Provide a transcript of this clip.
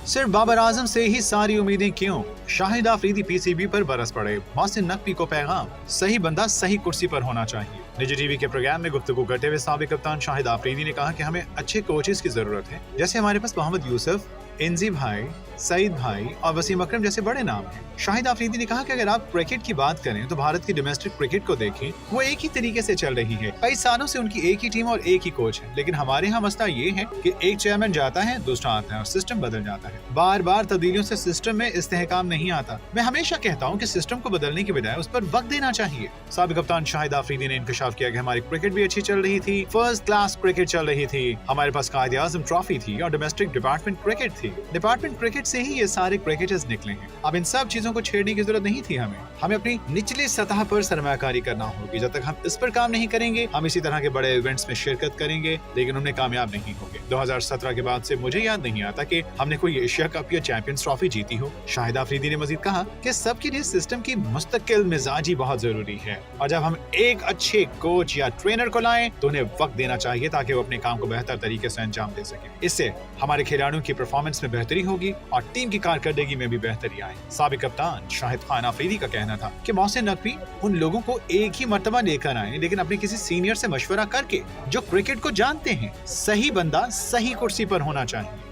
सिर्फ बाबर आजम से ही सारी उम्मीदें क्यों? शाहिद आफरीदी पीसीबी पर बरस पड़े। मोहसिन नकवी को पैगाम, सही बंदा सही कुर्सी पर होना चाहिए। निजी टीवी के प्रोग्राम में गुफ्तगू करते हुए साबिक कप्तान शाहिद आफरीदी ने कहा कि हमें अच्छे कोचेस की जरूरत है, जैसे हमारे पास मोहम्मद यूसुफ, इंजी भाई, सईद भाई और वसीम अकरम जैसे बड़े नाम हैं। शाहिद आफरीदी ने कहा कि अगर आप क्रिकेट की बात करें तो भारत की डोमेस्टिक क्रिकेट को देखें, वो एक ही तरीके से चल रही है। कई सालों से उनकी एक ही टीम और एक ही कोच है, लेकिन हमारे यहाँ मसला ये है कि एक चेयरमैन जाता है, दूसरा आता है और सिस्टम बदल जाता है। बार बार तब्दीलियों से सिस्टम में इस्तेहकाम नहीं आता। मैं हमेशा कहता हूँ कि सिस्टम को बदलने की बजाय उस पर वक्त देना चाहिए। साबिक कप्तान शाहिद आफरीदी ने इंकशाफ किया कि हमारी क्रिकेट भी अच्छी चल रही थी, फर्स्ट क्लास क्रिकेट चल रही थी, हमारे पास कायदे आजम ट्रॉफी थी और डोमेस्टिक डिपार्टमेंट क्रिकेट थी। डिपार्टमेंट क्रिकेट से ही ये सारे क्रिकेटर्स निकले हैं। अब इन सब चीजों को छेड़ने की जरूरत नहीं थी। हमें अपनी निचली सतह पर सरमायाकारी करना होगी। जब तक हम इस पर काम नहीं करेंगे, हम इसी तरह के बड़े इवेंट्स में शिरकत करेंगे, लेकिन उनमें कामयाब नहीं होंगे। 2017 के बाद से मुझे याद नहीं आता कि हमने कोई एशिया कप या चैंपियंस ट्रॉफी जीती हो। शाहिद आफरीदी ने मजीद कहा कि सबके लिए सिस्टम की मुस्तकिल मिजाजी बहुत जरूरी है, और जब हम एक अच्छे कोच या ट्रेनर को लाएं तो उन्हें वक्त देना चाहिए ताकि वो अपने काम को बेहतर तरीके से अंजाम दे सके। इससे हमारे खिलाड़ियों की परफॉर्मेंस में बेहतरी होगी और टीम की कारकर्दगी में भी बेहतरी आए। साबिक कप्तान शाहिद खान आफरीदी का कहना था कि मोहसिन नकवी उन लोगों को एक ही मर्तबा लेकर आए, लेकिन अपने किसी सीनियर से मशवरा करके, जो क्रिकेट को जानते हैं। सही बंदा सही कुर्सी पर होना चाहिए।